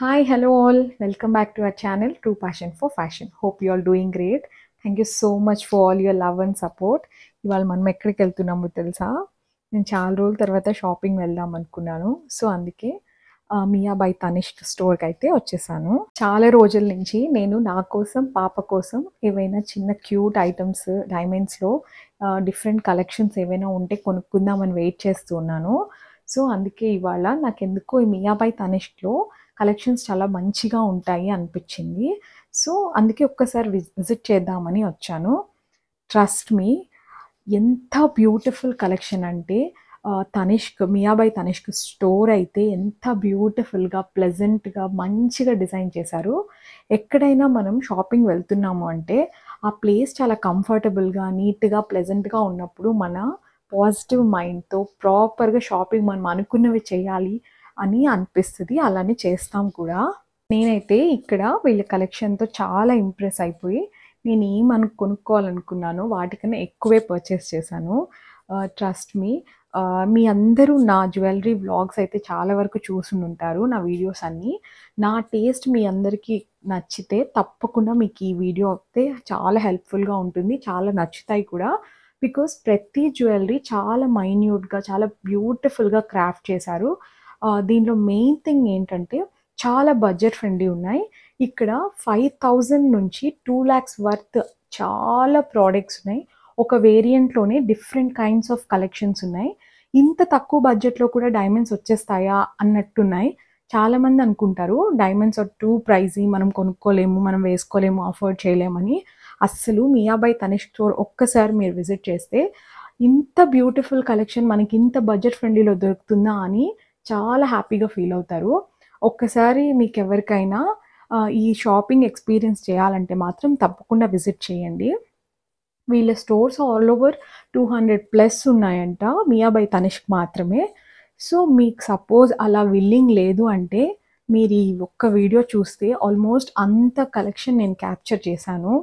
Hi, hello all. Welcome back to our channel, True Passion for Fashion. Hope you all doing great. Thank you so much for all your love and support. ఇవాళ మనం ఎక్కడికి వెళ్తున్నామో తెలుసా? నేను చాలా రోజుల తర్వాత shopping వెళ్దాం అనుకున్నాను. సో అందుకే మియా బై తనిష్క్ స్టోర్కి అయితే వచ్చేసాను. చాలా రోజుల నుంచి నేను నా కోసం పాప కోసం ఏవైనా చిన్న క్యూట్ ఐటమ్స్ డైమండ్స్లో డిఫరెంట్ కలెక్షన్స్ ఏవైనా ఉంటే కొనుక్కుందామని వెయిట్ చేస్తూ ఉన్నాను. సో అందుకే ఇవాళ నాకెందుకో ఈ మియా బై తనిష్క్లో కలెక్షన్స్ చాలా మంచిగా ఉంటాయి అనిపించింది. సో అందుకే ఒక్కసారి విజిట్ చేద్దామని వచ్చాను. ట్రస్ట్ మీ, ఎంత బ్యూటిఫుల్ కలెక్షన్ అంటే తనిష్క్ మియా బై తనిష్క్ స్టోర్ అయితే ఎంత బ్యూటిఫుల్గా ప్లెజెంట్గా మంచిగా డిజైన్ చేశారు. ఎక్కడైనా మనం షాపింగ్ వెళ్తున్నాము అంటే ఆ ప్లేస్ చాలా కంఫర్టబుల్గా నీట్గా ప్లెజెంట్గా ఉన్నప్పుడు మన పాజిటివ్ మైండ్తో ప్రాపర్గా షాపింగ్ మనం అనుకున్నవి చేయాలి అని అనిపిస్తుంది. అలానే చేస్తాం కూడా. నేనైతే ఇక్కడ వీళ్ళ కలెక్షన్తో చాలా ఇంప్రెస్ అయిపోయి నేను ఏమను కొనుక్కోవాలనుకున్నానో వాటికన్నా ఎక్కువే పర్చేస్ చేశాను. ట్రస్ట్ మీ, మీ అందరూ నా జ్యువెలరీ వ్లాగ్స్ అయితే చాలా వరకు చూసుంటారు, నా వీడియోస్ అన్నీ. నా టేస్ట్ మీ అందరికీ నచ్చితే తప్పకుండా మీకు ఈ వీడియో అయితే చాలా హెల్ప్ఫుల్గా ఉంటుంది, చాలా నచ్చుతాయి కూడా. బికాస్ ప్రతి జ్యువెలరీ చాలా మైన్యూట్గా చాలా బ్యూటిఫుల్గా క్రాఫ్ట్ చేశారు. దీనిలో మెయిన్ థింగ్ ఏంటంటే చాలా బడ్జెట్ ఫ్రెండ్లీ ఉన్నాయి. ఇక్కడ 5,000 నుంచి 2 lakhs వర్త్ చాలా ప్రోడక్ట్స్ ఉన్నాయి. ఒక వేరియంట్లోనే డిఫరెంట్ కైండ్స్ ఆఫ్ కలెక్షన్స్ ఉన్నాయి. ఇంత తక్కువ బడ్జెట్లో కూడా డైమండ్స్ వచ్చేస్తాయా అన్నట్టున్నాయి. చాలామంది అనుకుంటారు డైమండ్స్ ఆర్ టూ ప్రైజీ, మనం కొనుక్కోలేము, మనం వేసుకోలేము, అఫోర్డ్ చేయలేమని. అస్సలు మియా బై తనిష్క్ స్టోర్ ఒక్కసారి మీరు విజిట్ చేస్తే ఇంత బ్యూటిఫుల్ కలెక్షన్ మనకి ఇంత బడ్జెట్ ఫ్రెండ్లీలో దొరుకుతుందా అని చాలా హ్యాపీగా ఫీల్ అవుతారు. ఒక్కసారి మీకు ఎవరికైనా ఈ షాపింగ్ ఎక్స్పీరియన్స్ చేయాలంటే మాత్రం తప్పకుండా విజిట్ చేయండి. వీళ్ళ స్టోర్స్ ఆల్ ఓవర్ 200+ ఉన్నాయంట మియా బై తనిష్క్ మాత్రమే. సో మీకు సపోజ్ అలా విల్లింగ్ లేదు అంటే మీరు ఈ ఒక్క వీడియో చూస్తే ఆల్మోస్ట్ అంత కలెక్షన్ నేను క్యాప్చర్ చేశాను.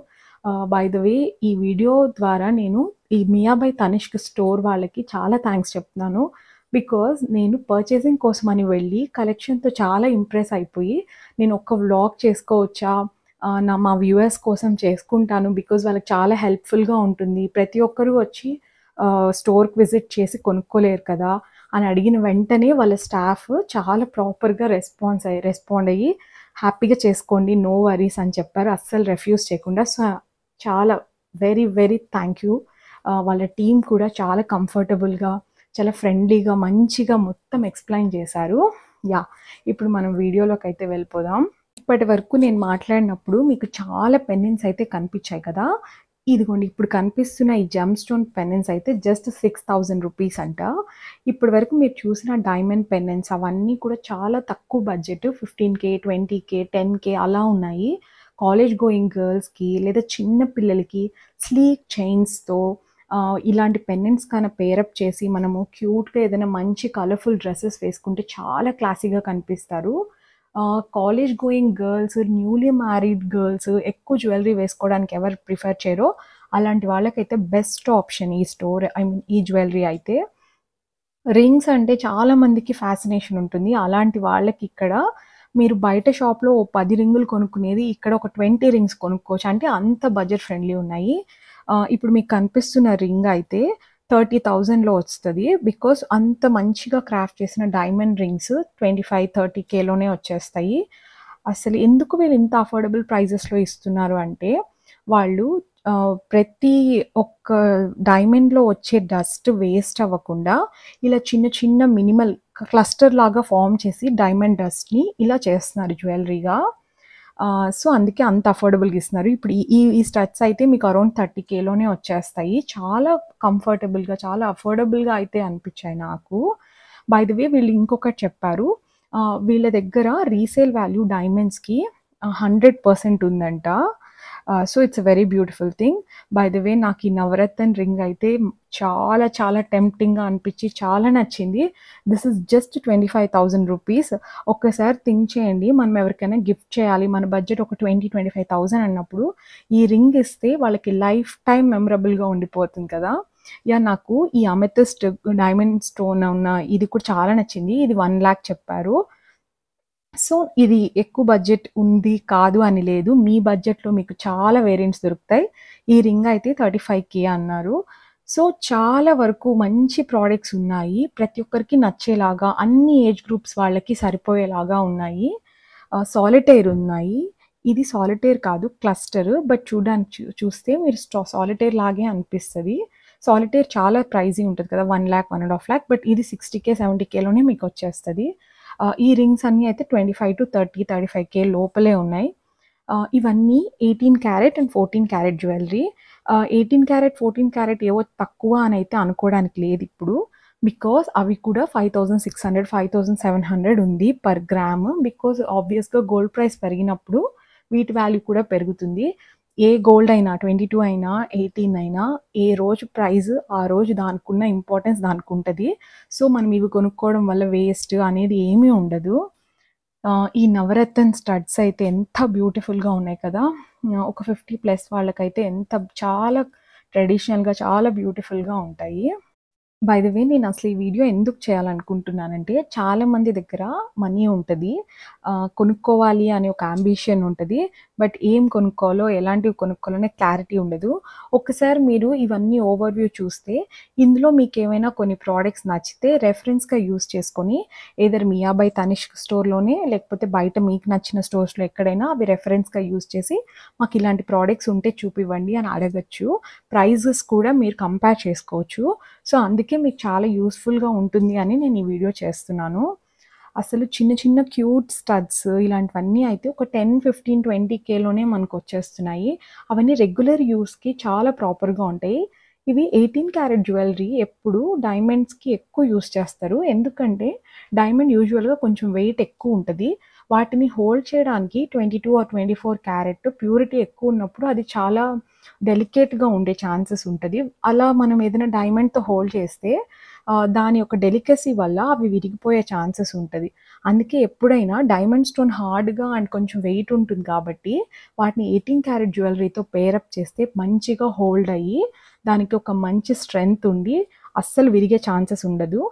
బై ద వే, ఈ వీడియో ద్వారా నేను ఈ మియా బై తనిష్క్ స్టోర్ వాళ్ళకి చాలా థ్యాంక్స్ చెప్తున్నాను. బికాజ్ నేను పర్చేసింగ్ కోసమని వెళ్ళి కలెక్షన్తో చాలా ఇంప్రెస్ అయిపోయి నేను ఒక్క వ్లాగ్ చేసుకోవచ్చా, మా వ్యూవర్స్ కోసం చేసుకుంటాను, బికాజ్ వాళ్ళకి చాలా హెల్ప్ఫుల్గా ఉంటుంది. ప్రతి ఒక్కరూ వచ్చి స్టోర్కి విజిట్ చేసి కొనుక్కోలేరు కదా అని అడిగిన వెంటనే వాళ్ళ స్టాఫ్ చాలా ప్రాపర్గా రెస్పాండ్ అయ్యి హ్యాపీగా చేసుకోండి, నో వరీస్ అని చెప్పారు, అస్సలు రెఫ్యూజ్ చేయకుండా. సో చాలా వెరీ వెరీ థ్యాంక్ యూ. వాళ్ళ టీం కూడా చాలా కంఫర్టబుల్గా చాలా ఫ్రెండ్లీగా మంచిగా మొత్తం ఎక్స్ప్లెయిన్ చేశారు. ఇప్పుడు మనం వీడియోలోకి అయితే వెళ్ళిపోదాం. ఇప్పటి వరకు నేను మాట్లాడినప్పుడు మీకు చాలా పెన్నెన్స్ అయితే కనిపించాయి కదా. ఇదిగోండి, ఇప్పుడు కనిపిస్తున్న ఈ జెమ్ స్టోన్ పెన్నెన్స్ అయితే జస్ట్ 6,000 రూపీస్ అంట. ఇప్పటి వరకు మీరు చూసిన డైమండ్ పెన్నెన్స్ అవన్నీ కూడా చాలా తక్కువ బడ్జెట్, 15K 20K 10K అలా ఉన్నాయి. కాలేజ్ గోయింగ్ గర్ల్స్కి లేదా చిన్న పిల్లలకి స్లీక్ చైన్స్తో ఇలాంటి పెన్నెంట్స్ కన్నా పేరప్ చేసి మనము క్యూట్గా ఏదైనా మంచి కలర్ఫుల్ డ్రెస్సెస్ వేసుకుంటే చాలా క్లాసీగా కనిపిస్తారు. College going girls, newly married girls ఎక్కువ జ్యువెలరీ వేసుకోవడానికి ఎవరు ప్రిఫర్ చేయరో అలాంటి వాళ్ళకైతే బెస్ట్ ఆప్షన్ ఈ స్టోర్, ఈ జ్యువెలరీ అయితే. రింగ్స్ అంటే చాలా మందికి ఫ్యాసినేషన్ ఉంటుంది. అలాంటి వాళ్ళకి ఇక్కడ మీరు బయట షాప్లో 10 రింగులు కొనుక్కునేది ఇక్కడ ఒక 20 రింగ్స్ కొనుక్కోవచ్చు. అంటే అంత బడ్జెట్ ఫ్రెండ్లీ ఉన్నాయి. ఇప్పుడు మీకు కనిపిస్తున్న రింగ్ అయితే 30,000లో వస్తుంది. బికాస్ అంత మంచిగా క్రాఫ్ట్ చేసిన డైమండ్ రింగ్స్ 25-30Kలోనే వచ్చేస్తాయి. అసలు ఎందుకు వీళ్ళు ఇంత అఫోర్డబుల్ ప్రైజెస్లో ఇస్తున్నారు అంటే వాళ్ళు ప్రతి ఒక్క డైమండ్లో వచ్చే డస్ట్ వేస్ట్ అవ్వకుండా ఇలా చిన్న చిన్న మినిమల్ క్లస్టర్ లాగా ఫామ్ చేసి డైమండ్ డస్ట్ని ఇలా చేస్తున్నారు జ్యువెలరీగా. సో అందుకే అంత అఫోర్డబుల్గా ఇస్తున్నారు. ఇప్పుడు ఈ స్టడ్స్ అయితే మీకు అరౌండ్ 30Kలోనే వచ్చేస్తాయి. చాలా కంఫర్టబుల్గా చాలా అఫోర్డబుల్గా అయితే అనిపించాయి నాకు. బై ద వే, వీళ్ళు ఇంకొకటి చెప్పారు, వీళ్ళ దగ్గర రీసేల్ వాల్యూ డైమండ్స్కి 100% ఉందంట. So it's a very beautiful thing. By the way, నాకు ఈ నవరత్న రింగ్ అయితే చాలా చాలా టెంప్టింగ్గా అనిపించి చాలా నచ్చింది. This is just 25,000 rupees. ఒక్కసారి థింక్ చేయండి, మనం ఎవరికైనా గిఫ్ట్ చేయాలి, మన బడ్జెట్ ఒక 20-25,000 అన్నప్పుడు ఈ రింగ్ ఇస్తే వాళ్ళకి లైఫ్ టైం మెమరబుల్గా ఉండిపోతుంది కదా. నాకు ఈ అమెథిస్ట్ డైమండ్ స్టోన్ ఉన్న ఇది కూడా చాలా నచ్చింది. ఇది 1 lakh చెప్పారు. సో, ఇది ఎక్కువ బడ్జెట్ ఉంది, కాదు అని లేదు. మీ బడ్జెట్‌లో మీకు చాలా వేరియంట్స్ దొరుకుతాయి. ఈ రింగ్ అయితే 35,000 అన్నారు. సో, చాలా వరకు మంచి ప్రొడక్ట్స్ ఉన్నాయి. ప్రతి ఒక్కరికి నచ్చేలాగా, అన్ని ఏజ్ గ్రూప్స్ వాళ్ళకి సరిపోయేలాగా ఉన్నాయి. సాలిటైర్ ఉన్నాయి. ఇది సాలిటైర్ కాదు క్లస్టర్. బట్ చూడ్డానికి చూస్తే మీరు సాలిటైర్ లాగే అనిపిస్తది. సాలిటైర్ చాలా ప్రైజీ ఉంటది కదా! 1,00,000, 1,50,000 బట్ ఇది 60,000, 70,000లోనే మీకొచ్చేస్తది. ఈ రింగ్స్ అన్నీ అయితే 25-30, 35,000 లోపలే ఉన్నాయి. ఇవన్నీ 18 carrot and 14 carrot jewellery. 18 carrot, 14 carrot ఏవో తక్కువ అనైతే అనుకోవడానికి లేదిప్పుడు. బికాజ్ అవి కూడా 5,600, 5,700 ఉంది పర్ గ్రామ్. బికాజ్ ఆబ్వియస్‌గా గోల్డ్ ప్రైస్ పెరిగినప్పుడు వీటి వాల్యూ కూడా పెరుగుతుంది. ఏ గోల్డ్ అయినా 22 అయినా, 18 అయినా ఏ రోజు ప్రైస్ ఆ రోజు దానికున్న ఇంపార్టెన్స్ దానికుంటది. సో, మనం ఇవి కొనుక్కోవడం వల్ల వేస్ట్ అనేది ఏమీ ఉండదు. ఈ నవరత్న స్టడ్స్ అయితే ఎంత బ్యూటిఫుల్‌గా ఉన్నాయి కదా! ఒక 50+ వాళ్ళకైతే చాలా ట్రెడిషనల్‌గా చాలా బ్యూటిఫుల్‌గా ఉంటాయి. బై ద వే నేనసలు ఈ వీడియో ఎందుకు చేయాలనుకుంటున్నానంటే, చాలా మంది దగ్గర మనీ ఉంటది. కొనుక్కోవాలి అనే ఒక యాంబిషన్ ఉంటది. బట్ ఏం కొనుక్కోవాలో, ఎలాంటివి కొనుక్కోవాలో అనే క్లారిటీ ఉండదు. ఒక్కసారి మీరు ఇవన్నీ ఓవర్‌వ్యూ చూస్తే, ఇందులో మీకేమైనా కొన్ని ప్రొడక్ట్స్ నచ్చితే రెఫరెన్స్‌గా యూజ్ చేసుకొని, ఎయిదర్ మియా బై తనిష్క్ స్టోర్‌లోనే లేకపోతే బయట మీకు నచ్చిన స్టోర్స్‌లో ఎక్కడైనా అవి రెఫరెన్స్‌గా యూజ్ చేసి, మాకిలాంటి ప్రొడక్ట్స్ ఉంటే చూపివ్వండి అని అడగొచ్చు. ప్రైజెస్ కూడా మీరు కంపేర్ చేసుకోవచ్చు. సో, అందుకే మీకు చాలా యూజ్‌ఫుల్‌గా ఉంటుంది అని నేను ఈ వీడియో చేస్తున్నాను. అసలు చిన్న చిన్న క్యూట్ స్టడ్స్ ఇలాంటివన్నీ అయితే ఒక 10, 15, 20,000లోనే మనకొచ్చేస్తున్నాయి. అవన్నీ రెగ్యులర్ యూజ్‌కి చాలా ప్రాపర్‌గా ఉంటాయి. ఇవి 18 క్యారెట్ జ్యువెలరీ ఎప్పుడు డైమండ్స్‌కి ఎక్కువ యూజ్ చేస్తారు. ఎందుకంటే డైమండ్ యూజువల్‌గా కొంచెం వెయిట్ ఎక్కువుంటది. వాటిని హోల్డ్ చేయడానికి 22 ఆర్ 24 క్యారెట్ ప్యూరిటీ ఎక్కువున్నప్పుడు అది చాలా డెలికేట్‌గా ఉండే ఛాన్సెస్ ఉంటది. అలా మనం ఏదైనా డైమండ్‌తో హోల్డ్ చేస్తే దాని యొక్క డెలికసీ వల్ల అవి విరిగిపోయే ఛాన్సెస్ ఉంటది. అందుకే ఎప్పుడైనా డైమండ్ స్టోన్ హార్డ్‌గా అండ్ కొంచెం వెయిట్ ఉంటుంది కాబట్టి వాటిని 18 క్యారెట్ జ్యువెలరీతో పేరప్ చేస్తే మంచిగా హోల్డ్ అయ్యి దానికి ఒక మంచి స్ట్రెంగ్త్ ఉండి అస్సలు విరిగే ఛాన్సెస్ ఉండదు.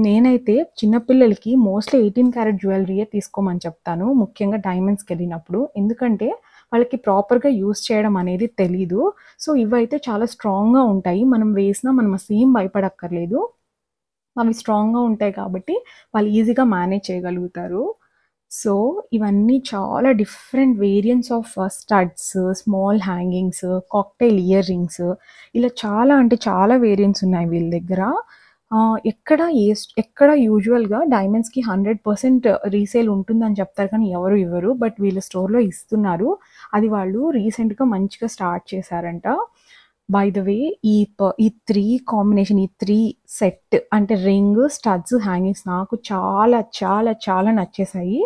నేనైతే చిన్న పిల్లలకి మోస్ట్‌లీ 18 క్యారెట్ జ్యువెలరీయే తీసుకోమని చెప్తాను. ముఖ్యంగా డైమండ్స్‌కెళ్ళినప్పుడు. ఎందుకంటే వాళ్ళకి ప్రాపర్‌గా యూజ్ చేయడం అనేది తెలీదు. సో, ఇవైతే చాలా స్ట్రాంగ్‌గా ఉంటాయి. మనం వేసినా మనం అసలేం భయపడక్కర్లేదు. అవి స్ట్రాంగ్‌గా ఉంటాయి కాబట్టి వాళ్ళు ఈజీగా మేనేజ్ చేయగలుగుతారు. సో, ఇవన్నీ చాలా different variants of studs, small hangings, cocktail ear rings ఇలా చాలా అంటే చాలా వేరియంట్స్ ఉన్నాయి వీళ్ళ దగ్గర. ఎక్కడ యూజువల్‌గా డైమండ్స్‌కి 100% రీసేల్ ఉంటుందని చెప్తారు కానీ ఎవరు ఇవ్వరు. బట్ వీళ్ళ స్టోర్‌లో ఇస్తున్నారు. అది వాళ్ళు రీసెంట్‌గా మంచిగా స్టార్ట్ చేశారంట. బై ద వే ఈ 3 కాంబినేషన్, ఈ 3 సెట్ అంటే రింగ్, స్టడ్స్, హ్యాంగింగ్స్ నాకు చాలా చాలా చాలా నచ్చేసాయి.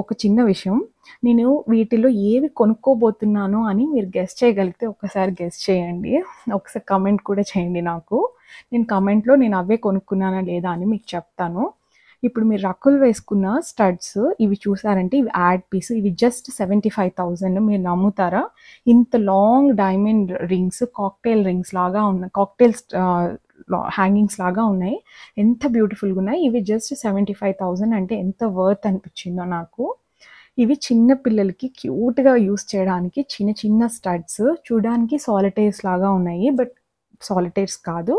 ఒక చిన్న విషయం. నేను వీటిలో ఏవి కొనుక్కోబోతున్నాను అని మీరు గెస్ చేయగలిగితే ఒక్కసారి గెస్ చేయండి. ఒకసారి కామెంట్ కూడా చేయండి నాకు. నేను అవే కొనుక్కున్నానా లేదా అని మీకు చెప్తాను. ఇప్పుడు మీరు రకుల్ వేసుకున్న స్టడ్స్ ఇవి చూసారంటే ఇవి యాడ్ పీస్. ఇవి జస్ట్ 75,000 మీరు నమ్ముతారా? ఇంత long diamond rings, cocktail rings లాగా ఉన్నాయి. హ్యాంగింగ్స్ లాగా ఉన్నాయి. ఎంత బ్యూటిఫుల్‌గా ఉన్నాయి. ఇవి జస్ట్ 75,000 అంటే ఎంత వర్త్ అనిపించిందో నాకు. ఇవి చిన్న పిల్లలకి క్యూట్‌గా యూజ్ చేయడానికి చిన్న చిన్న స్టడ్స్. చూడడానికి సాలిటైర్స్ లాగా ఉన్నాయి. బట్ సాలిటైర్స్ కాదు.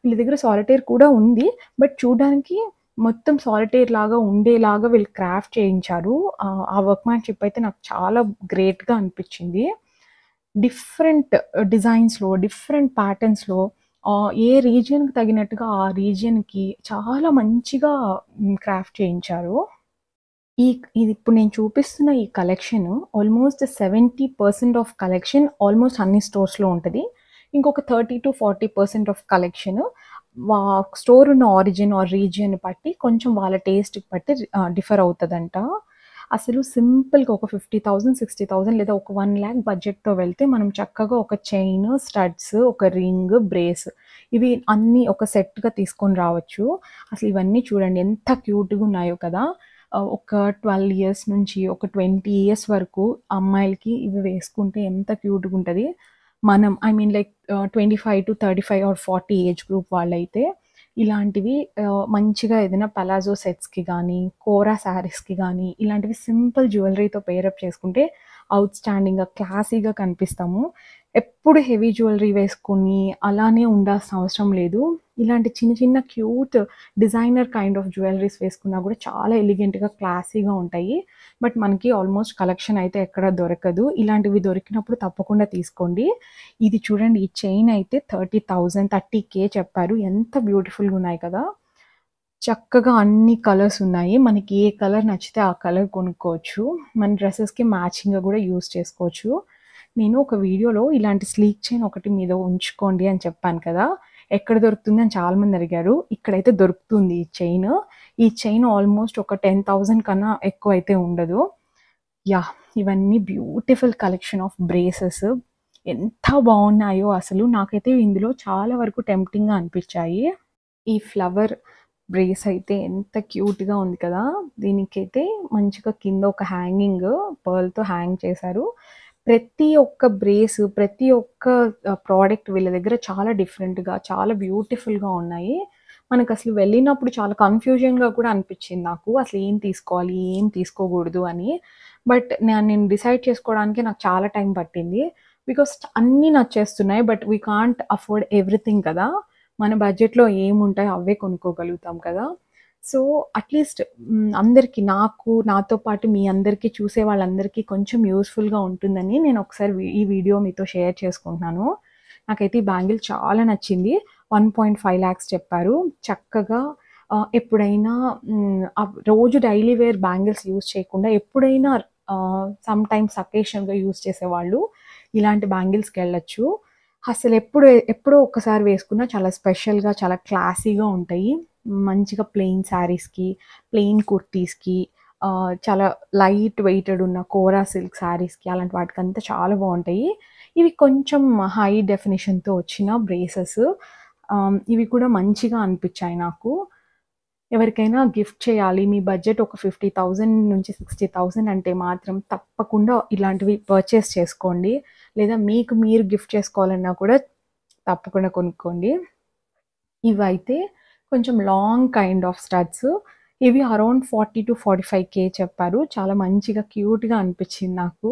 వీళ్ళ దగ్గర సాలిటైర్ కూడా ఉంది. బట్ చూడడానికి మొత్తం సాలిటైర్ లాగా ఉండేలాగా వీళ్ళు క్రాఫ్ట్ చేయించారు. ఆ వర్క్‌మ్యాన్‌షిప్ అయితే నాకు చాలా గ్రేట్‌గా అనిపించింది. డిఫరెంట్ డిజైన్స్‌లో, డిఫరెంట్ ప్యాటర్న్స్‌లో ఏ రీజియన్‌కి తగినట్టుగా ఆ రీజియన్‌కి చాలా మంచిగా క్రాఫ్ట్ చేయించారు. ఇది ఇప్పుడు నేను చూపిస్తున్న ఈ collection almost 70% of collection almost అన్ని స్టోర్స్‌లో ఉంటది. ఇంకొక 30-40% ఆఫ్ కలెక్షన్ వా స్టోర్ ఉన్న ఆరిజిన్ ఆర్ రీజియన్ బట్టి కొంచెం వాళ్ళ టేస్ట్‌కి బట్టి డిఫర్ అవుతదంట. అసలు సింపుల్‌గా ఒక 50,000, 60,000 లేదా ఒక 1,00,000 బడ్జెట్‌తో వెళ్తే మనం చక్కగా ఒక చైన్, స్టడ్స్, ఒక రింగ్, బ్రేస్ ఇవి అన్నీ ఒక సెట్‌గా తీసుకొని రావచ్చు. అసలు ఇవన్నీ చూడండి ఎంత క్యూట్‌గా ఉన్నాయో కదా! ఒక 12 ఇయర్స్ నుంచి ఒక 20 ఇయర్స్ వరకు అమ్మాయిలకి ఇవి వేసుకుంటే ఎంత క్యూట్‌గా ఉంటది. మనం I mean like 25-35 or 40 age group వాళ్ళైతే ఇలాంటివి మంచిగా ఏదైనా పలాజో సెట్స్‌కి గానీ, కోరా శారీస్‌కి గానీ, ఇలాంటివి సింపుల్ జ్యువెలరీతో పెయిరప్ చేసుకుంటే ఔట్‌స్టాండింగ్‌గా, క్లాసీగా కనిపిస్తాము. ఎప్పుడు హెవీ జ్యువెలరీ వేసుకొని అలానే ఉండాల్సిన అవసరం లేదు. ఇలాంటి చిన్న చిన్న cute designer kind of jewelleries వేసుకున్నా గూడా చాలా ఎలిగెంట్‌గా, క్లాసీగా ఉంటాయి. బట్ మనకి ఆల్మోస్ట్ కలెక్షన్ అయితే ఎక్కడ దొరకదు. ఇలాంటివి దొరికినప్పుడు తప్పకుండా తీసుకోండి. ఇది చూడండి, ఈ చైన్ అయితే 30,000 30,000 చెప్పారు. ఎంత బ్యూటిఫుల్‌గా ఉన్నాయి కదా! చక్కగా అన్ని కలర్స్ ఉన్నాయి. మనకి ఏ కలర్ నచ్చితే ఆ కలర్ కొనుక్కోవచ్చు. మన డ్రెసెస్‌కి మ్యాచింగ్‌గా గూడా యూజ్ చేసుకోవచ్చు. నేను ఒక వీడియోలో ఇలాంటి స్లీక్ చైన్ ఒకటి మీద ఉంచుకోండి అని చెప్పాను కదా! ఎక్కడ దొరుకుతుంది అని చాలామంది అడిగారు. ఇక్కడైతే దొరుకుతుంది ఈ చైన్. ఈ చైన్ ఆల్మోస్ట్ ఒక 10,000 కన్నా ఎక్కువైతే ఉండదు. యాహ్! ఇవన్నీ బ్యూటిఫుల్ కలెక్షన్ ఆఫ్ బ్రేసెస్. ఎంత బావున్నాయో అసలు. నాకైతే ఇందులో చాలా వరకు టెంప్టింగ్‌గా అనిపిచ్చాయి. ఈ ఫ్లవర్ బ్రేస్ అయితే ఎంత క్యూట్‌గా ఉంది కదా! దీనికైతే మంచిగా కింద ఒక హ్యాంగింగ్ పర్ల్‌తో హ్యాంగ్ చేశారు. ప్రతి ఒక్క బ్రేస్, ప్రతి ఒక్క ప్రోడక్ట్ వీళ్ళ దగ్గర చాలా డిఫరెంట్‌గా, చాలా బ్యూటిఫుల్‌గా ఉన్నాయి. మనకసలు వెళ్ళినప్పుడు చాలా కన్‌ఫ్యూజన్‌గా కూడా అనిపిచ్చింది నాకు. అసలు ఏం తీసుకోవాలి? ఏం తీసుకోకూడదు అని. బట్ నేను డిసైడ్ చేసుకోవడానికి నాకు చాలా టైం పట్టింది. బికాస్ అన్నీ నచ్చేస్తున్నాయి. But we can't afford everything కదా! మన బడ్జెట్‌లో ఏముంటాయో అవే కొనుక్కోగలుగుతాం కదా! సో, అట్‌లీస్ట్ అందరికి, నాతో పాటు మీ అందరికి, చూసే వాళ్ళందరికీ కొంచెం యూజ్‌ఫుల్‌గా ఉంటుందని నేను ఒకసారి ఈ వీడియో మీతో షేర్ చేసుకుంటున్నాను. నాకైతే ఈ బ్యాంగిల్ చాలా నచ్చింది. 1.5 లాక్స్ చెప్పారు. చక్కగా ఎప్పుడైనా రోజు డైలీ వేర్ బ్యాంగిల్స్ యూజ్ చేయకుండా ఎప్పుడైనా సమ్‌టైమ్స్ అకేషనల్‌గా యూజ్ చేసేవాళ్ళు ఇలాంటి బ్యాంగిల్స్‌కెళ్ళొచ్చు. ఎప్పుడో ఒక్కసారి వేసుకున్నా చాలా స్పెషల్‌గా, చాలా క్లాసీగా ఉంటాయి. మంచిగా ప్లెయిన్ శారీస్‌కి, ప్లెయిన్ కుర్తీస్‌కి, చాలా లైట్ వెయిటెడ్ ఉన్న కోరా సిల్క్ శారీస్‌కి అలాంటి వాటికంతా చాలా బావుంటాయి. ఇవి కొంచెం హై డెఫినిషన్‌తో వచ్చిన బ్రేసెస్. ఇవి కూడా మంచిగా అనిపిచ్చాయి నాకు. ఎవరికైనా గిఫ్ట్ చేయాలి, మీ బడ్జెట్ ఒక 50,000-60,000 అంటే మాత్రం తప్పకుండా ఇలాంటివి పర్చేస్ చేసుకోండి. లేదా మీకు మీరు గిఫ్ట్ చేసుకోవాలన్నా కూడా తప్పకుండా కొనుక్కోండి. ఇవైతే కొంచెం లాంగ్ కైండ్ ఆఫ్ స్టడ్స్. ఇవి అరౌండ్ 40,000-45,000 చెప్పారు. చాలా మంచిగా క్యూట్‌గా అనిపిచ్చింది నాకు.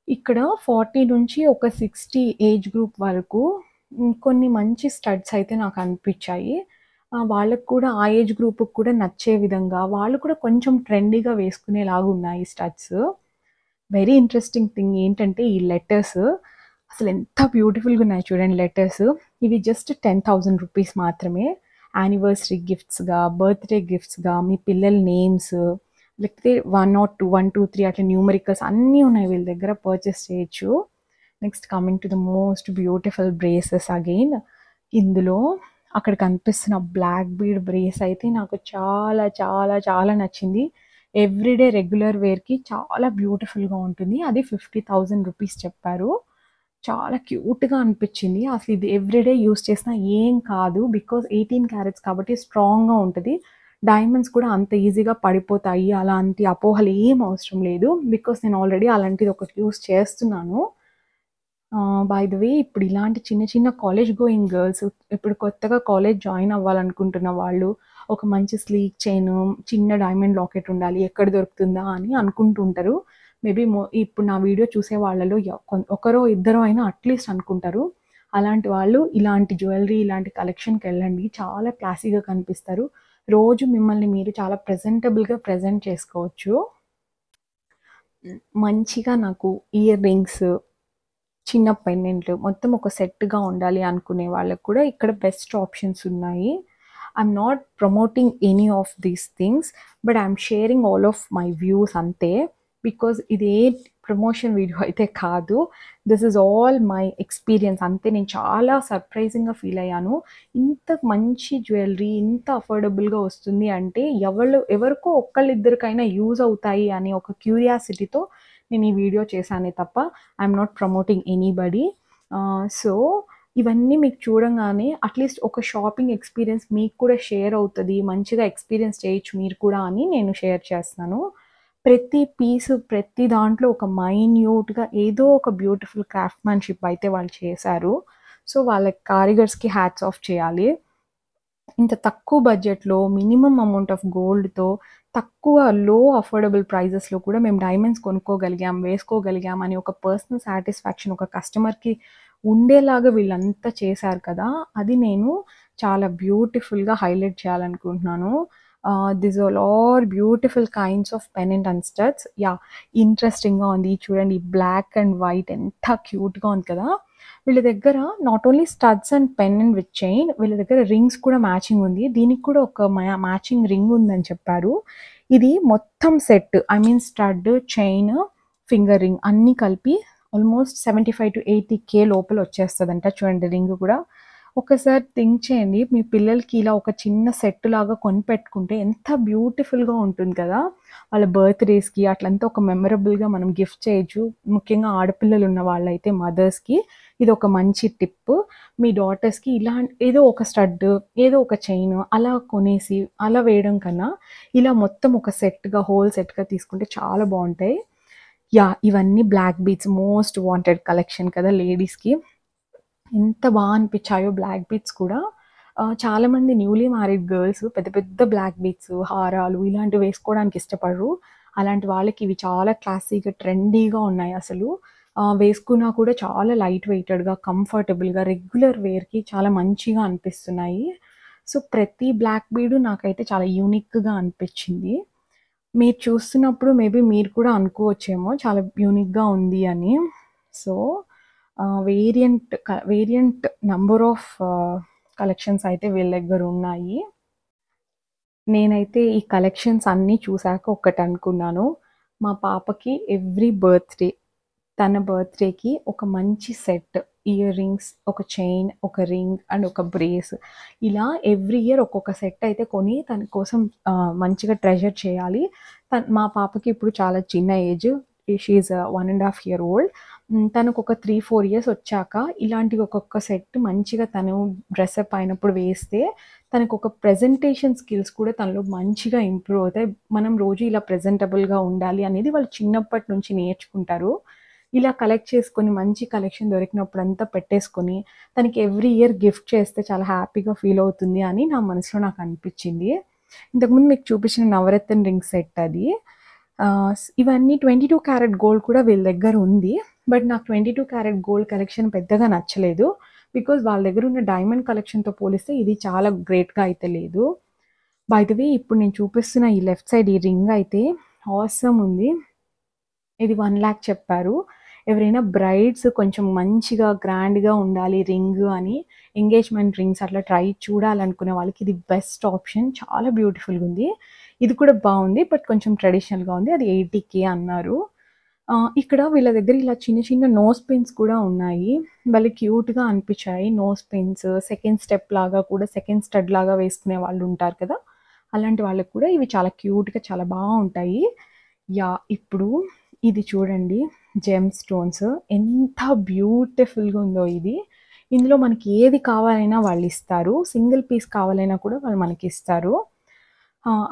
ఇక్కడ 40 నుంచి ఒక 60 ఏజ్ గ్రూప్ వరకు కొన్ని మంచి స్టడ్స్ అయితే నాకు అనిపిచ్చాయి. వాళ్ళకి కూడా ఆ ఏజ్ గ్రూప్‌కి కూడా నచ్చే విధంగా, వాళ్ళు కూడా కొంచెం ట్రెండీగా వేసుకునేలాగున్నాయి స్టడ్స్. వెరీ ఇంట్రెస్టింగ్ థింగ్ ఏంటంటే ఈ లెటర్స్ అసలెంత బ్యూటిఫుల్‌గున్నాయి చూడండి లెటర్స్. ఇవి జస్ట్ 10,000 రూపీస్ మాత్రమే. యానివర్సరీ గిఫ్ట్స్‌గా, బర్త్‌డే గిఫ్ట్స్‌గా, మీ పిల్లల నేమ్స్, లేకపోతే 1 ఆర్ 2, 1, 2, 3 అట్లా న్యూమరికల్స్ అన్నీ ఉన్నాయి వీళ్ళ దగ్గర, పర్చేస్ చేయొచ్చు. Next coming to the most beautiful braces again. ఇందులో అక్కడ కనిపిస్తున్న బ్లాక్ బీడ్ బ్రేస్ అయితే నాకు చాలా చాలా చాలా నచ్చింది. ఎవ్రీడే రెగ్యులర్ వేర్‌కి చాలా బ్యూటిఫుల్‌గా ఉంటుంది. అది 50,000 రూపీస్ చెప్పారు. చాలా క్యూట్‌గా అనిపిచ్చింది. అసలు ఇది ఎవ్రీడే యూజ్ చేసినా ఏం కాదు. బికాజ్ 18 క్యారెట్స్ కాబట్టి స్ట్రాంగ్‌గా ఉంటది. డైమండ్స్ కూడా అంత ఈజీగా పడిపోతాయి, అలాంటి అపోహలు ఏం అవసరం లేదు. బికాజ్ నేను ఆల్రెడీ అలాంటిది ఒకటి యూజ్ చేస్తున్నాను. బై ద వే, ఇప్పుడు ఇలాంటి చిన్న చిన్న కాలేజ్ గోయింగ్ గర్ల్స్, ఇప్పుడు కొత్తగా కాలేజ్ జాయిన్ అవ్వాలనుకుంటున్న వాళ్ళు, ఒక మంచి స్లీక్ చైన్, చిన్న డైమండ్ లాకెట్ ఉండాలి, ఎక్కడ దొరుకుతుందా అని అనుకుంటూ ఉంటారు. మేబీ ఇప్పుడు నా వీడియో చూసే వాళ్ళలో ఒకరో ఇద్దరో అయినా అట్లీస్ట్ అనుకుంటారు. అలాంటి వాళ్ళు ఇలాంటి జ్యువెలరీ, ఇలాంటి కలెక్షన్‌కెళ్ళండి. చాలా క్లాసీగా కనిపిస్తారు. రోజు మిమ్మల్ని మీరు చాలా ప్రెజెంటబుల్‌గా ప్రెజెంట్ చేసుకోవచ్చు. మంచిగా నాకు ఇయర్ రింగ్స్, చిన్న పెండెంట్లు మొత్తం ఒక సెట్‌గా ఉండాలి అనుకునే వాళ్ళకి కూడా ఇక్కడ బెస్ట్ ఆప్షన్స్ ఉన్నాయి. I'm not promoting any of these things. But I'm sharing all of my views అంతే. బికాజ్ ఇది ఏ ప్రమోషన్ వీడియో అయితే కాదు. This is all my experience అంతే. నేను చాలా సర్ప్రైజింగ్‌గా ఫీల్ అయ్యాను. ఇంత మంచి జ్యువెలరీ ఇంత అఫోర్డబుల్‌గా వస్తుంది అంటే ఎవరికో ఒక్కళ్ళిద్దరికైనా యూజ్ అవుతాయి అనే ఒక క్యూరియాసిటీతో నేను ఈ వీడియో చేశానే తప్ప I'm not promoting anybody. So, ఇవన్నీ మీకు చూడంగానే అట్‌లీస్ట్ ఒక షాపింగ్ ఎక్స్‌పీరియన్స్ మీకు కూడా షేర్ అవుతది. మంచిగా ఎక్స్‌పీరియన్స్ చేయొచ్చు మీరు కూడా అని నేను షేర్ చేస్తున్నాను. ప్రతి పీసు, ప్రతి దాంట్లో ఒక మైన్యూట్‌గా ఏదో ఒక బ్యూటిఫుల్ క్రాఫ్ట్‌మ్యాన్‌షిప్ అయితే వాళ్ళు చేశారు. సో, వాళ్ళ కారిగర్స్‌కి హ్యాట్స్ ఆఫ్ చేయాలి. ఇంత తక్కువ బడ్జెట్‌లో మినిమమ్ అమౌంట్ ఆఫ్ గోల్డ్‌తో తక్కువ లో అఫోర్డబుల్ ప్రైజెస్‌లో కూడా మేము డైమండ్స్ కొనుక్కోగలిగాం, వేసుకోగలిగాం అని ఒక పర్సనల్ సాటిస్ఫాక్షన్ ఒక కస్టమర్‌కి ఉండేలాగా వీళ్ళంతా చేశారు కదా! అది నేను చాలా బ్యూటిఫుల్‌గా హైలైట్ చేయాలనుకుంటున్నాను. These are all beautiful kinds of pendant and studs. Yeah! ఇంట్రెస్టింగ్‌గా ఉంది. చూడండి బ్లాక్ అండ్ వైట్ ఎంత క్యూట్‌గా ఉంది కదా! వీళ్ళ దగ్గర not only studs and pendant with chain, వీళ్ళ దగ్గర రింగ్స్ కూడా మ్యాచింగ్ ఉంది. దీనికి కూడా ఒక మ్యాచింగ్ రింగ్ ఉందని చెప్పారు. ఇది మొత్తం set, I mean stud, chain, finger ring అన్నీ కలిపి ఆల్మోస్ట్ 75,000-80,000 లోపల వచ్చేస్తదంట. చూడండి రింగ్ కూడా. ఒకసారి థింక్ చేయండి, మీ పిల్లలకి ఇలా ఒక చిన్న సెట్ లాగా కొనిపెట్టుకుంటే ఎంత బ్యూటిఫుల్‌గా ఉంటుంది కదా! వాళ్ళ బర్త్‌డేస్‌కి అట్లంతా ఒక మెమరబుల్‌గా మనం గిఫ్ట్ చేయొచ్చు. ముఖ్యంగా ఆడపిల్లలు ఉన్న వాళ్ళైతే మదర్స్‌కి ఇదొక మంచి టిప్. మీ డాటర్స్‌కి ఇలా ఏదో ఒక స్టడ్, ఏదో ఒక చైన్ అలా కొనేసి అలా వేయడం కన్నా, ఇలా మొత్తం ఒక సెట్‌గా హోల్ సెట్‌గా తీసుకుంటే చాలా బావుంటాయి. యాహ్! ఇవన్నీ black beads most wanted collection కదా లేడీస్‌కి. ఎంత అనిపిచ్చాయో బ్లాక్ బీడ్స్ కూడా. చాలామంది న్యూలీ మ్యారీడ్ గర్ల్స్ పెద్ద పెద్ద బ్లాక్ బీడ్స్, హారాలు ఇలాంటివి వేసుకోవడానికి ఇష్టపడరు. అలాంటి వాళ్ళకి ఇవి చాలా క్లాసీగా, ట్రెండీగా ఉన్నాయి అసలు. వేసుకున్నా కూడా చాలా లైట్ వెయిటెడ్‌గా, కంఫర్టబుల్‌గా, రెగ్యులర్ వేర్‌కి చాలా మంచిగా అనిపిస్తున్నాయి. సో, ప్రతి బ్లాక్ బీడు నాకైతే చాలా యూనిక్‌గా అనిపిచ్చింది. మీరు చూస్తున్నప్పుడు మేబీ మీరు కూడా అనుకోవచ్చేమో చాలా యూనిక్‌గా ఉంది అని. So, variant number of collections అయితే వీళ్ళ దగ్గర ఉన్నాయి. నేనైతే ఈ కలెక్షన్స్ అన్నీ చూసాక ఒక్కటనుకున్నాను. మా పాపకి ఎవ్రీ బర్త్‌డే తన బర్త్‌డేకి ఒక మంచి సెట్ ఇయర్ రింగ్స్, ఒక చైన్, ఒక రింగ్ అండ్ ఒక బ్రేస్ ఇలా ఎవ్రీ ఇయర్ ఒక్కొక్క సెట్ అయితే కొని తన కోసం మంచిగా ట్రెజర్ చేయాలి. మా పాపకి ఇప్పుడు చాలా చిన్న age. She is 1 ½ year old. తనకొక 3, 4 ఇయర్స్ వచ్చాక ఇలాంటివి ఒక్కొక్క సెట్ మంచిగా తను డ్రెసప్ అయినప్పుడు వేస్తే తనకొక ప్రెజెంటేషన్ స్కిల్స్ కూడా తనలో మంచిగా ఇంప్రూవ్ అవుతాయి. మనం రోజు ఇలా ప్రెజెంటబుల్‌గా ఉండాలి అనేది వాళ్ళు చిన్నప్పటి నుంచి నేర్చుకుంటారు. ఇలా కలెక్ట్ చేసుకొని మంచి కలెక్షన్ దొరికినప్పుడంతా పెట్టేసుకొని, తనకి ఎవ్రీ ఇయర్ గిఫ్ట్ చేస్తే చాలా హ్యాపీగా ఫీల్ అవుతుంది అని నా మనసులో నాకనిపిచ్చింది. ఇంతకుముందు మీకు చూపించిన నవరత్న రింగ్ సెట్ అది. ఇవన్నీ 22 క్యారెట్ గోల్డ్ కూడా వీళ్ళ దగ్గర ఉంది. బట్ నాకు 22 క్యారెట్ గోల్డ్ కలెక్షన్ పెద్దగా నచ్చలేదు. బికాజ్ వాళ్ళ దగ్గర ఉన్న డైమండ్ కలెక్షన్‌తో పోలిస్తే ఇది చాలా గ్రేట్‌గా అయితే లేదు. బై ద వే ఇప్పుడు నేను చూపిస్తున్న ఈ లెఫ్ట్ సైడ్ ఈ రింగ్ అయితే ఆసమ్ ఉంది. ఇది 1,00,000 చెప్పారు. ఎవరైనా బ్రైడ్స్ కొంచెం మంచిగా గ్రాండ్‌గా ఉండాలి రింగ్ అని ఎంగేజ్‌మెంట్ రింగ్స్ అట్లా చూడాలనుకునే వాళ్ళకి ఇది బెస్ట్ ఆప్షన్. చాలా బ్యూటిఫుల్‌గా ఉంది. ఇది కూడా బావుంది. బట్ కొంచెం ట్రెడిషనల్‌గా ఉంది. అది 80,000 అన్నారు. ఇక్కడ వీళ్ళ దగ్గర ఇలా చిన్న చిన్న నోస్ పిన్స్ కూడా ఉన్నాయి. భలే క్యూట్‌గా అనిపించాయి. నోస్ పిన్స్ సెకండ్ స్టెప్ లాగా కూడా సెకండ్ స్టడ్ లాగా వేసుకునే వాళ్ళు ఉంటారు కదా! అలాంటి వాళ్ళకి కూడా ఇవి చాలా క్యూట్‌గా చాలా బావుంటాయి. యాహ్! ఇప్పుడు ఇది చూడండి జెమ్ స్టోన్స్ ఎంత బ్యూటిఫుల్‌గా ఉందో ఇది. ఇందులో మనకి ఏది కావాలైనా వాళ్ళిస్తారు. సింగిల్ పీస్ కావాలైనా కూడా వాళ్ళు మనకిస్తారు.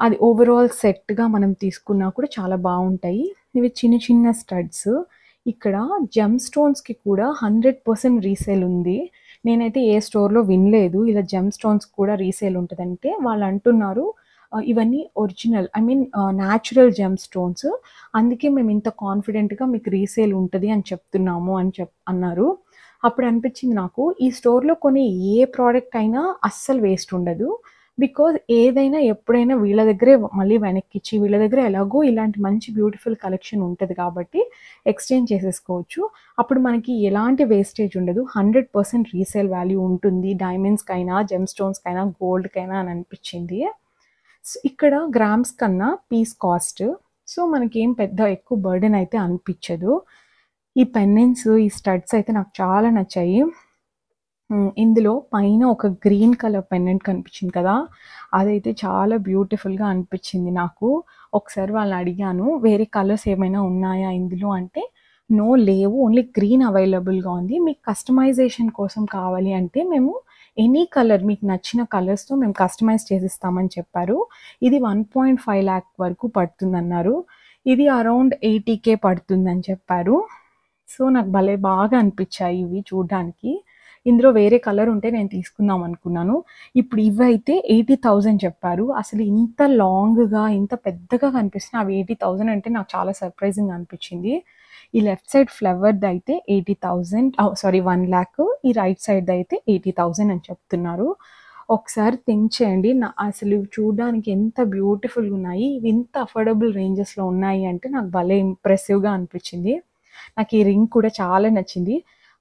అది ఓవరాల్ సెట్‌గా మనం తీసుకున్నా కూడా చాలా బావుంటాయి. ఇవి చిన్న చిన్న స్టడ్స్. ఇక్కడ జెమ్ స్టోన్స్‌కి కూడా 100% రీసేల్ ఉంది. నేనైతే ఏ స్టోర్‌లో వినలేదు. ఇలా జెమ్ స్టోన్స్ కూడా రీసేల్ ఉంటదంటే వాళ్ళంటున్నారు ఇవన్నీ original I mean natural gem stones. అందుకే మేము ఇంత కాన్ఫిడెంట్‌గా మీకు రీసేల్ ఉంటది అని చెప్తున్నాము అని అన్నారు. అప్పుడు అనిపించింది నాకు ఈ స్టోర్‌లో కొనే ఏ ప్రొడక్ట్ అయినా అస్సలు వేస్ట్ ఉండదు. బికాజ్ ఏదైనా ఎప్పుడైనా వీళ్ళ దగ్గరే మళ్ళీ వెనక్కిచ్చి వీళ్ళ దగ్గర ఎలాగో ఇలాంటి మంచి బ్యూటిఫుల్ కలెక్షన్ ఉంటది కాబట్టి ఎక్స్‌చేంజ్ చేసేసుకోవచ్చు. అప్పుడు మనకి ఎలాంటి వేస్టేజ్ ఉండదు. 100% రీసేల్ వాల్యూ ఉంటుంది. డైమండ్స్‌కైనా, జెమ్ స్టోన్స్‌కైనా, గోల్డ్‌కైనా అని అనిపించింది. ఇక్కడ గ్రామ్స్ కన్నా పీస్ కాస్ట్. సో, మనకేం పెద్ద ఎక్కువ బర్డెన్ అయితే అనిపిచ్చదు. ఈ పెండెంట్స్, ఈ స్టడ్స్ అయితే నాకు చాలా నచ్చాయి. ఇందులో పైన ఒక గ్రీన్ కలర్ పెండెంట్ కనిపించింది కదా! అదైతే చాలా బ్యూటిఫుల్‌గా అనిపించింది నాకు. ఒకసారి వాళ్ళని అడిగాను, "వేరే కలర్స్ ఏమైనా ఉన్నాయా ఇందులో?" అంటే, "నో లేవు. ఓన్లీ గ్రీన్ అవైలబుల్‌గా ఉంది. మీకు కస్టమైజేషన్ కోసం కావాలి అంటే మేము ఎనీ కలర్ మీకు నచ్చిన కలర్స్‌తో మేము కస్టమైజ్ చేసిస్తామని" చెప్పారు. ఇది 1.5 లాక్ వరకు పడుతుందన్నారు. ఇది అరౌండ్ 80,000 పడుతుందని చెప్పారు. సో, నాకు భలే బాగా అనిపించాయి ఇవి చూడ్డానికి. ఇందులో వేరే కలర్ ఉంటే నేను తీసుకుందాం అనుకున్నాను. ఇప్పుడు ఇవైతే 80,000 చెప్పారు. అసలు ఇంత లాంగ్‌గా, ఇంత పెద్దగా కనిపిస్తున్నాయి. అవి 80,000 అంటే నాకు చాలా సర్ప్రైజింగ్‌గా అనిపించింది. ఈ లెఫ్ట్ సైడ్ ఫ్లవర్‌దయితే 80,000 సారీ 1,00,000 ఈ రైట్ సైడ్‌దయితే 80,000 అని చెప్తున్నారు. ఒకసారి థింక్ చేయండి. అసలు చూడడానికి ఎంత బ్యూటిఫుల్‌గా ఉన్నాయి. ఇవి ఇంత అఫోర్డబుల్ రేంజెస్‌లో ఉన్నాయి అంటే నాకు భలే ఇంప్రెసివ్‌గా అనిపించింది. నాకు ఈ రింగ్ కూడా చాలా నచ్చింది.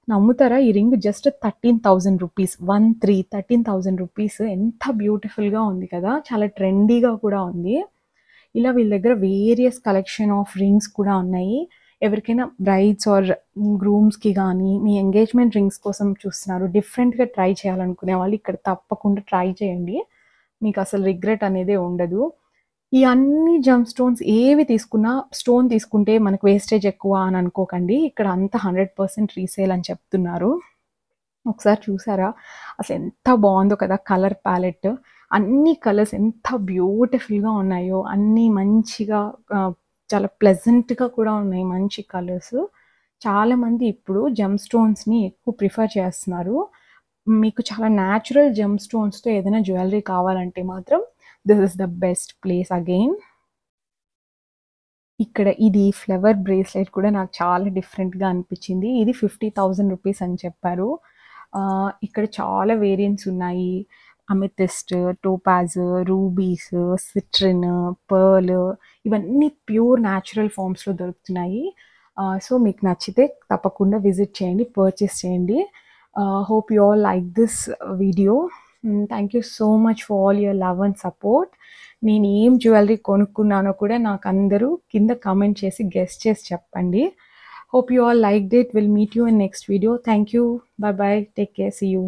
నమ్ముతారా? ఈ రింగ్ జస్ట్ 13,000 రూపీస్. 13,000 రూపీస్. ఎంత బ్యూటిఫుల్‌గా ఉంది కదా! చాలా ట్రెండీగా కూడా ఉంది. ఇలా వీళ్ళ దగ్గర వేరియస్ కలెక్షన్ ఆఫ్ రింగ్స్ కూడా ఉన్నాయి. ఎవరికైనా బ్రైడ్స్ ఆర్ గ్రూమ్స్‌కి గానీ, మీ ఎంగేజ్‌మెంట్ రింగ్స్ కోసం చూస్తున్నారు, డిఫరెంట్‌గా ట్రై చేయాలనుకునే వాళ్ళు ఇక్కడ తప్పకుండా ట్రై చేయండి. మీకసలు రిగ్రెట్ అనేదే ఉండదు. ఈ అన్ని జెమ్ స్టోన్స్ ఏవి తీసుకున్నా, స్టోన్ తీసుకుంటే మనకు వేస్టేజ్ ఎక్కువ అని అనుకోకండి. ఇక్కడ అంతా 100% రీసేల్ అని చెప్తున్నారు. ఒకసారి చూసారా? అసలెంత బావుందో కదా! Colour palette. అన్ని కలర్స్ ఎంత బ్యూటిఫుల్‌గా ఉన్నాయో, అన్నీ మంచిగా చాలా ప్లెజెంట్‌గా కూడా ఉన్నాయి మంచి కలర్స్. చాలామంది ఇప్పుడు జెమ్ స్టోన్స్‌ని ఎక్కువ ప్రిఫర్ చేస్తున్నారు. మీకు చాలా న్యాచురల్ జెమ్ స్టోన్స్‌తో ఏదైనా జ్యువెలరీ కావాలంటే మాత్రం this is the best place again. ఇక్కడ ఇది ఫ్లవర్ బ్రేస్లెట్ కూడా నాకు చాలా డిఫరెంట్‌గా అనిపించింది. ఇది 50,000 రూపీస్ అని చెప్పారు. ఇక్కడ చాలా వేరియంట్స్ ఉన్నాయి. అమెథిస్ట్, టోపాజ్, రూబీస్, సిట్రిన్, పర్ల్ ఇవన్నీ ప్యూర్ న్యాచురల్ ఫార్మ్స్‌లో దొరుకుతున్నాయి. సో, మీకు నచ్చితే తప్పకుండా విజిట్ చేయండి, పర్చేస్ చేయండి. Hope you all like this video. Thank you so much for all your love and support. నేను ఏం జ్యువెలరీ కొనుక్కున్నానో కూడా నాకు అందరూ కింద కామెంట్ చేసి గెస్ చేసి చెప్పండి. Hope you all liked it. We'll meet you in next video. Thank you. Bye bye. Take care. See you.